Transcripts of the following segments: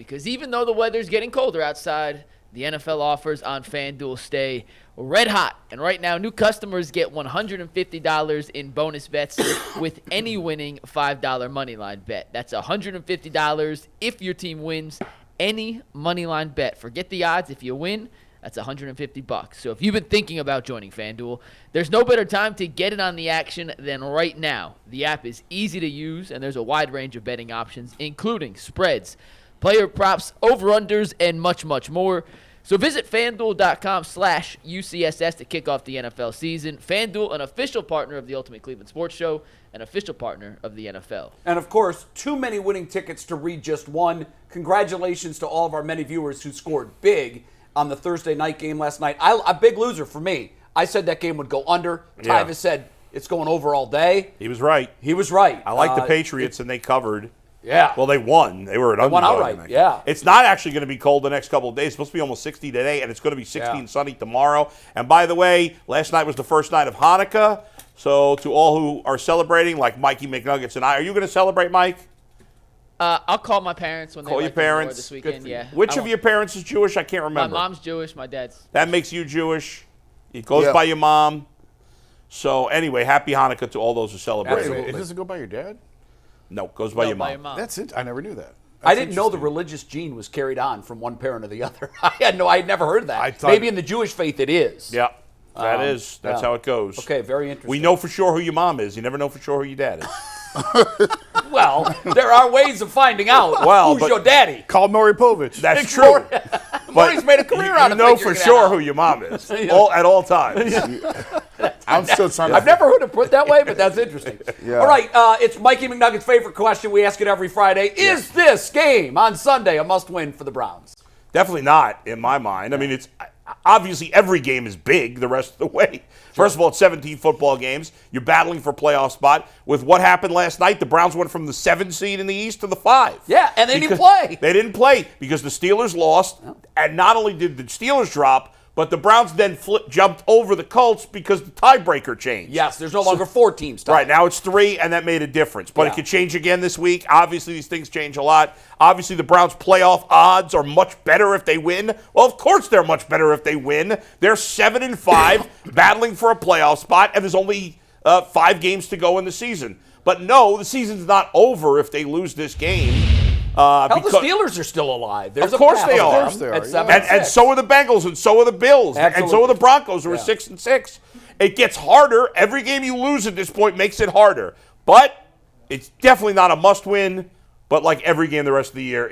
Because even though the weather's getting colder outside, the NFL offers on FanDuel stay red hot. And right now, new customers get $150 in bonus bets with any winning $5 moneyline bet. That's $150 if your team wins any moneyline bet. Forget the odds. If you win, that's $150. So if you've been thinking about joining FanDuel, there's no better time to get in on the action than right now. The app is easy to use, and there's a wide range of betting options, including spreads, player props, over-unders, and much, much more. So visit FanDuel.com/UCSS to kick off the NFL season. FanDuel, an official partner of the Ultimate Cleveland Sports Show, an official partner of the NFL. And, of course, too many winning tickets to read just one. Congratulations to all of our many viewers who scored big on the Thursday night game last night. A big loser for me. I said that game would go under. Yeah. Tyvis said it's going over all day. He was right. He was right. I like the Patriots, and they covered. Yeah. Well, they won. They were an underdog. Won outright, yeah. It's not actually going to be cold the next couple of days. It's supposed to be almost 60 today, and it's going to be 60 and sunny tomorrow. And by the way, last night was the first night of Hanukkah. So to all who are celebrating, like Mikey McNuggets and I, are you going to celebrate, Mike? I'll call my parents when they Call your parents this weekend. Yeah. Which of your parents is Jewish? I can't remember. My mom's Jewish. My dad's. That makes you Jewish. It goes by your mom. So anyway, happy Hanukkah to all those who celebrate. It doesn't go by your dad? No, it goes by your mom. That's it. I never knew that. I didn't know the religious gene was carried on from one parent to the other. I had never heard that. Maybe in the Jewish faith it is. Yeah, that's how it goes. Okay, very interesting. We know for sure who your mom is. You never know for sure who your dad is. Well, there are ways of finding out who's your daddy. Call Maury Povich. That's true. Maury's made a career out of it. You know for sure who your mom is at all times. I'm still trying to. I've never heard it put that way, but that's interesting. All right, it's Mikey McNugget's favorite question. We ask it every Friday. Is this game on Sunday a must-win for the Browns? Definitely not, in my mind. I mean, it's obviously every game is big the rest of the way. First of all, it's 17 football games. You're battling for a playoff spot. With what happened last night, the Browns went from the 7 seed in the East to the 5. Yeah, and they didn't play. They didn't play because the Steelers lost. And not only did the Steelers drop, but the Browns then jumped over the Colts because the tiebreaker changed. Yes, there's no longer 4 teams. Right, now it's 3, and that made a difference. But it could change again this week. Obviously, these things change a lot. Obviously, the Browns' playoff odds are much better if they win. Well, of course they're much better if they win. They're 7-5, battling for a playoff spot, and there's only 5 games to go in the season. But no, the season's not over if they lose this game. The Steelers are still alive. Of course they are. And so are the Bengals, and so are the Bills, and so are the Broncos, who are 6-6. It gets harder. Every game you lose at this point makes it harder. But it's definitely not a must-win. But like every game the rest of the year,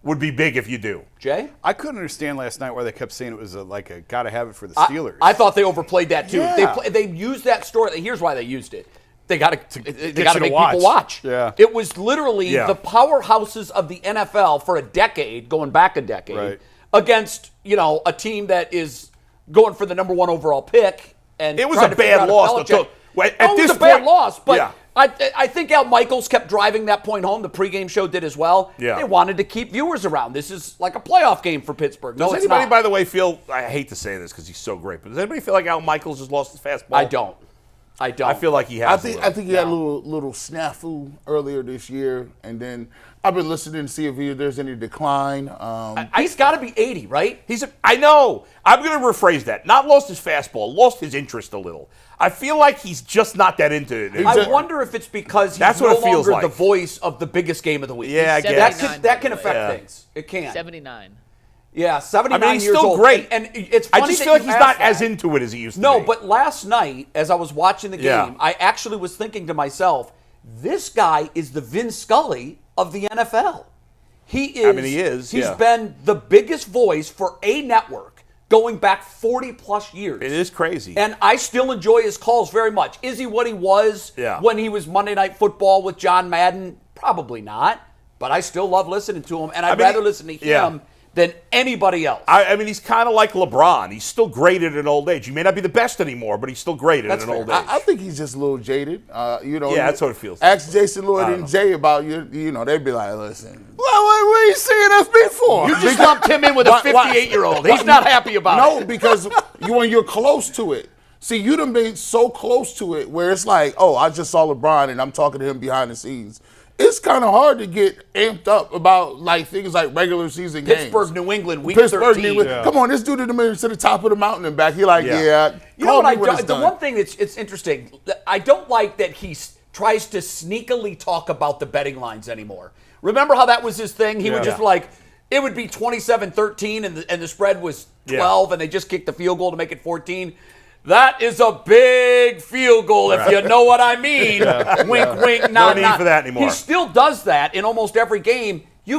would be big if you do. Jay? I couldn't understand last night why they kept saying it was a gotta have it for the Steelers. I thought they overplayed that too. Yeah. They used that story. Here's why they used it. They got to make people watch. Yeah. It was literally the powerhouses of the NFL for a decade, going back a decade, against a team that is going for the number 1 overall pick. And it was a bad loss. It was a bad loss, but I think Al Michaels kept driving that point home. The pregame show did as well. Yeah. They wanted to keep viewers around. This is like a playoff game for Pittsburgh. Does anybody, by the way, feel, I hate to say this because he's so great, but does anybody feel like Al Michaels has lost his fastball? I don't. I feel like he has. I think he had a little snafu earlier this year, and then I've been listening to see if there's any decline. He's got to be 80, right? I know. I'm going to rephrase that. Not lost his fastball, lost his interest a little. I feel like he's just not that into it. I wonder if it's because he's no longer the voice of the biggest game of the week. Yeah, I guess. That can affect things. It can. 79. Yeah, 79 I mean, he's years still old. great. And it's funny I just feel like he's not as into it as he used to be. No, but last night, as I was watching the game, I actually was thinking to myself, this guy is the Vin Scully of the NFL. He is. I mean, he is. He's been the biggest voice for a network going back 40-plus years. It is crazy. And I still enjoy his calls very much. Is he what he was when he was Monday Night Football with John Madden? Probably not. But I still love listening to him, and I'd rather listen to him than anybody else. I mean, he's kind of like LeBron. He's still great at an old age. He may not be the best anymore, but he's still great at an old age. I think he's just a little jaded. That's what it feels like. Ask Jason Lloyd and Jay about they'd be like, listen, what are you seeing us for? You just lumped him in with a 58-year-old. He's not happy about it. No, because when you're close to it. See, you done been so close to it where it's like, oh, I just saw LeBron and I'm talking to him behind the scenes. it's kind of hard to get amped up about like things like regular season games. Pittsburgh, New England, week Pittsburgh, 13. New England. Come on, this dude in the middle to the top of the mountain and back. He like, yeah. You know what the one thing that's it's interesting, I don't like that he tries to sneakily talk about the betting lines anymore. Remember how that was his thing? He would just like, it would be 27-13 and the spread was 12 and they just kicked the field goal to make it 14. That is a big field goal, if you know what I mean. Wink, wink, nod, No need for that anymore. He still does that in almost every game. The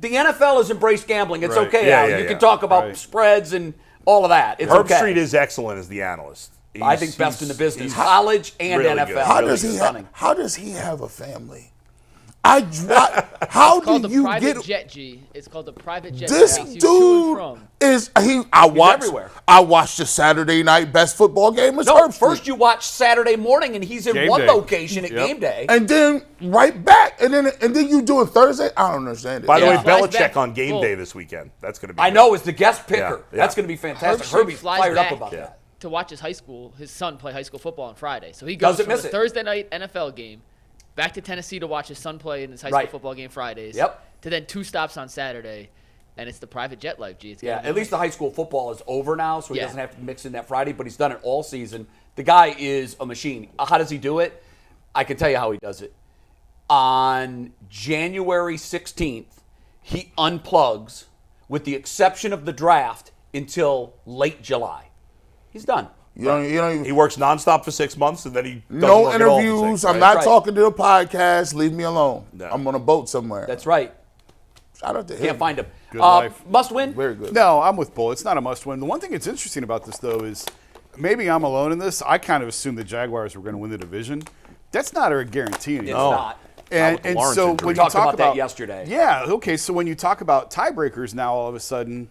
NFL has embraced gambling. It's okay, Al. You can talk about spreads and all of that. It's Herb okay. Street is excellent as the analyst. I think best in the business, college and really NFL. good. How does he have a family? How do you get jet G? It's called the private jet. this dude? everywhere. I watched the Saturday night best football game. First you watch Saturday morning and he's in Game one day. location at game day. and then right back, and then you do it Thursday. I don't understand it. By the way, Flies Belichick back on game full. day this weekend. That's going to be I good. know, as the guest picker. Yeah. That's going to be fantastic. Herb Herbie's flies fired back up about that. to watch his son play high school football on Friday. So he goes Doesn't from miss the it. Thursday night NFL game back to Tennessee to watch his son play in his high school football game Fridays. Yep. To then 2 stops on Saturday, and it's the private jet life. G. It's Yeah, gonna at be- least the high school football is over now, so he Yeah. doesn't have to mix in that Friday, but he's done it all season. The guy is a machine. How does he do it? I can tell you how he does it. On January 16th, he unplugs, with the exception of the draft, until late July. He's done. You don't even He works nonstop for 6 months, and then he doesn't no work at all for interviews. 6, I'm right? not Right. talking to the podcast. Leave me alone. No. I'm on a boat somewhere. That's right. Shout out to him. Can't find him. Good life. Must win? Very good. No, I'm with Bull. It's not a must-win. The one thing that's interesting about this, though, is maybe I'm alone in this. I kind of assumed the Jaguars were going to win the division. That's not a guarantee anymore. It's not. And Lawrence so injury. when We you talked talk about that yesterday. Yeah, okay. So when you talk about tiebreakers now, all of a sudden,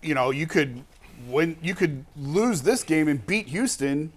you could lose this game and beat Houston,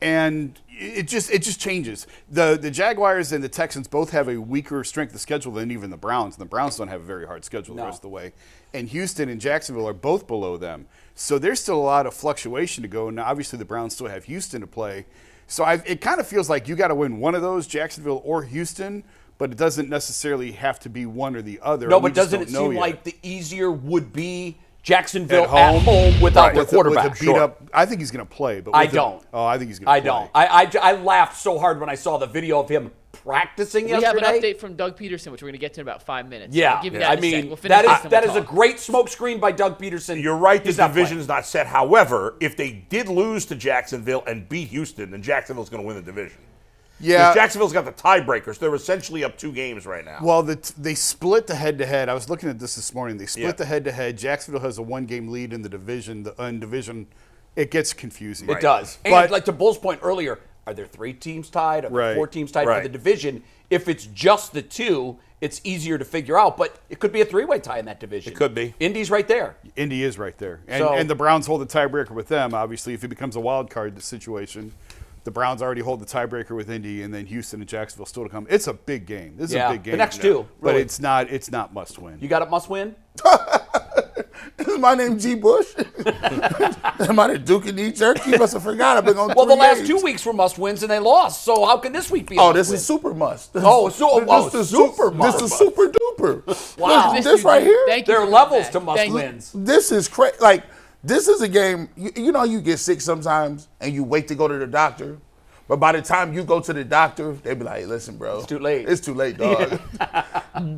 and it just changes. The Jaguars and the Texans both have a weaker strength of schedule than even the Browns, and the Browns don't have a very hard schedule the rest of the way. And Houston and Jacksonville are both below them, so there's still a lot of fluctuation to go. And obviously, the Browns still have Houston to play. So it kind of feels like you got to win one of those, Jacksonville or Houston, but it doesn't necessarily have to be one or the other. No, We but just doesn't don't it know seem yet. like the easier would be Jacksonville at home without their quarterback? With a beat up, I think he's going to play. But I don't. I think he's going to play. I don't. I laughed so hard when I saw the video of him practicing We have yesterday. an update from Doug Peterson, which we're going to get to in about 5 minutes. Yeah, I'll give you that I in a sec. mean, We'll finish this and that we'll is a talk. great smoke screen by Doug Peterson. You're right, the He's not division playing. is not set. However, if they did lose to Jacksonville and beat Houston, then Jacksonville's going to win the division. Yeah. Because Jacksonville's got the tiebreakers. They're essentially up 2 games right now. Well, they split the head-to-head. I was looking at this morning. They split Yeah. the head-to-head. Jacksonville has a 1-game lead in the division. It gets confusing. It does. And But- like to Bull's point earlier, are there 3 teams tied? Are there Right. 4 teams tied for Right. the division? If it's just the 2, it's easier to figure out. But it could be a 3-way tie in that division. It could be. Indy's right there. Indy is right there. So- And the Browns hold the tiebreaker with them. Obviously, if it becomes a wild card situation, the Browns already hold the tiebreaker with Indy, and then Houston and Jacksonville still to come. It's a big game. This is Yeah, a big game. the next 2, But really. it's not must win. You got it must win? Is my name G. Bush? Am I the Duke and knee jerk? You must have forgot. I've been on. Well, the 3 last games. 2 weeks were must wins and they lost. So how can this week be? A Oh, must this win? is super must. Oh, This is super must. This is super duper. Wow. Look, this right here. Thank you There for are coming levels back. to must Thank you. wins. This is crazy. Like, this is a game. You know, you get sick sometimes and you wait to go to the doctor. But by the time you go to the doctor, they be like, listen, bro. It's too late. It's too late, dog.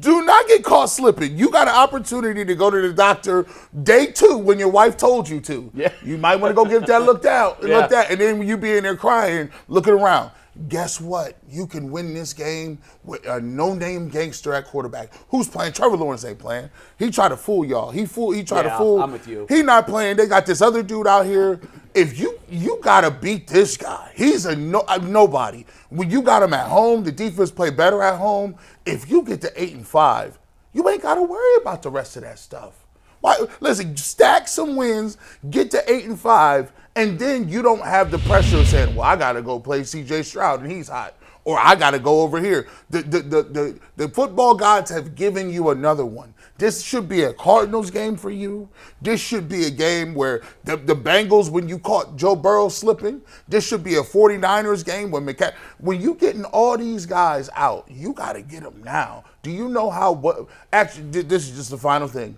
Do not get caught slipping. You got an opportunity to go to the doctor day 2 when your wife told you to. Yeah. You might want to go get that looked out. Yeah. Looked at. And then when you be in there crying, looking around. Guess what? You can win this game with a no-name gangster at quarterback. Who's playing? Trevor Lawrence ain't playing. He tried to fool y'all. He tried to Yeah, fool. I'm with you. He not playing. They got this other dude out here. If you gotta beat this guy. He's a nobody. When you got him at home, the defense play better at home. If you get to 8-5, you ain't gotta worry about the rest of that stuff. Why? Listen, stack some wins, get to 8-5, and then you don't have the pressure of saying, "Well, I gotta go play C.J. Stroud and he's hot," or "I gotta go over here." The football gods have given you another one. This should be a Cardinals game for you. This should be a game where the Bengals, when you caught Joe Burrow slipping, this should be a 49ers game when you getting all these guys out, you got to get them now. Do you know actually, this is just the final thing.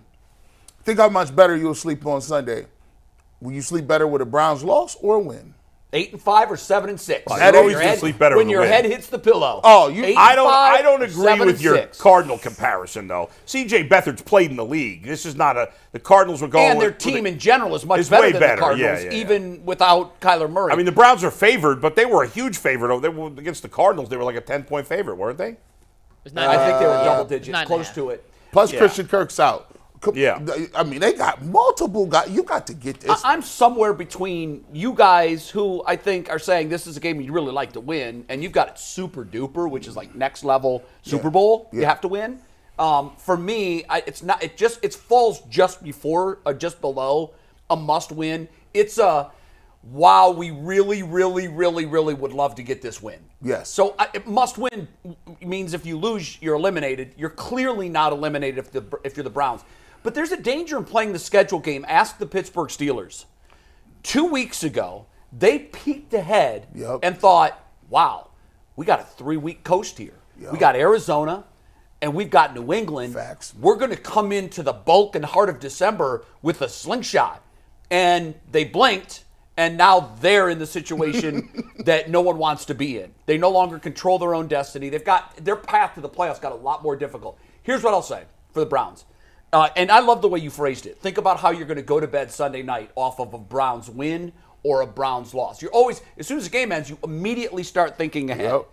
Think how much better you'll sleep on Sunday. Will you sleep better with a Browns loss or a win? 8-5 or 7-6. You're always going to sleep better when with a your win. head hits the pillow. Oh, 8-5, I don't agree with your 7-6. Cardinal comparison, though. C.J. Beathard's played in the league. This is not the Cardinals were going. And their team in general is much better way than better. the Cardinals, even without Kyler Murray. I mean, the Browns are favored, but they were a huge favorite. They were against the Cardinals. They were like a 10-point favorite, weren't they? I think they were double digits, close to it. Plus, Christian Kirk's out. Yeah. I mean, they got multiple guys. You got to get this. I'm somewhere between you guys who I think are saying this is a game you'd really like to win, and you've got it super duper, which is like next level Super Bowl. You have to win. For me, it's not. It falls just before or just below a must win. It's a wow. We really, really, really, really would love to get this win. Yes. So it must win means if you lose, you're eliminated. You're clearly not eliminated if you're the Browns. But there's a danger in playing the schedule game. Ask the Pittsburgh Steelers. 2 weeks ago, they peeked ahead and thought, wow, we got a 3-week coast here. We got Arizona, and we've got New England. Facts. We're going to come into the bulk and heart of December with a slingshot. And they blinked, and now they're in the situation that no one wants to be in. They no longer control their own destiny. They've got their path to the playoffs got a lot more difficult. Here's what I'll say for the Browns. And I love the way you phrased it. Think about how you're going to go to bed Sunday night off of a Browns win or a Browns loss. You're always, as soon as the game ends, you immediately start thinking ahead. Yep.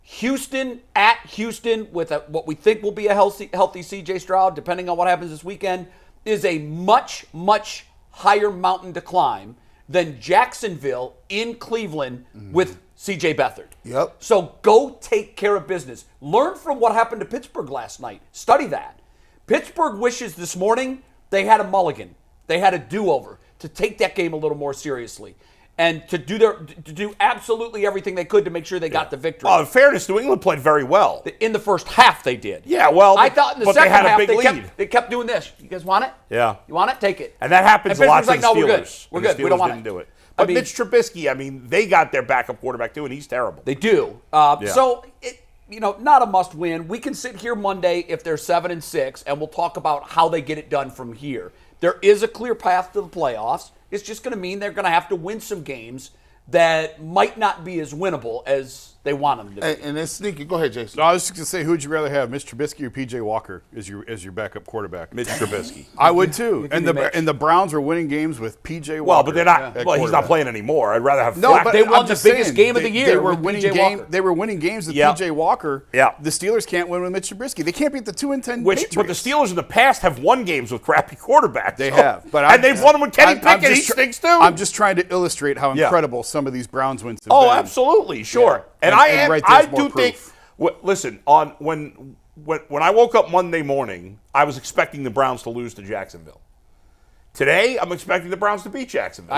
Houston at Houston with what we think will be a healthy C.J. Stroud, depending on what happens this weekend, is a much, much higher mountain to climb than Jacksonville in Cleveland with C.J. Beathard. Yep. So go take care of business. Learn from what happened to Pittsburgh last night. Study that. Pittsburgh wishes this morning they had a mulligan. They had a do-over to take that game a little more seriously and to do absolutely everything they could to make sure they got the victory. Well, in fairness, New England played very well. In the first half, they did. Yeah, well, I thought in the but second they had a half big lead. they kept doing this. You guys want it? Yeah. You want it? Take it. And that happens a lot to the no, Steelers. We're good. The We don't Steelers want didn't it. do it. But Mitch Trubisky, they got their backup quarterback too, and he's terrible. They do. So, not a must win. We can sit here Monday if they're 7-6, and we'll talk about how they get it done from here. There is a clear path to the playoffs. It's just going to mean they're going to have to win some games that might not be as winnable as they want them to be. And it's sneaky. Go ahead, Jason. No, I was just going to say, who would you rather have, Mitch Trubisky or P.J. Walker as your backup quarterback? Mitch Trubisky. I would too. And Mitch. the Browns are winning games with P.J. Walker. Well, but they're not. at Well, he's not quarterback. playing anymore. I'd rather have. No, Flacco. but They won I'm the just biggest saying, game of the year They were with winning P.J. Walker. They were winning games with Yeah. P.J. Walker. Yeah. The Steelers can't win with Mitch Trubisky. They can't beat the 2-10 But the Patriots. Steelers in the past have won games with crappy quarterbacks. They have, but they've won them with Kenny Pickett. He stinks too. I'm just trying to illustrate how Yeah. incredible some of these Browns wins have Oh, been. absolutely, sure. Yeah. And right I there's more do think. proof. Listen, when I woke up Monday morning, I was expecting the Browns to lose to Jacksonville. Today, I'm expecting the Browns to beat Jacksonville.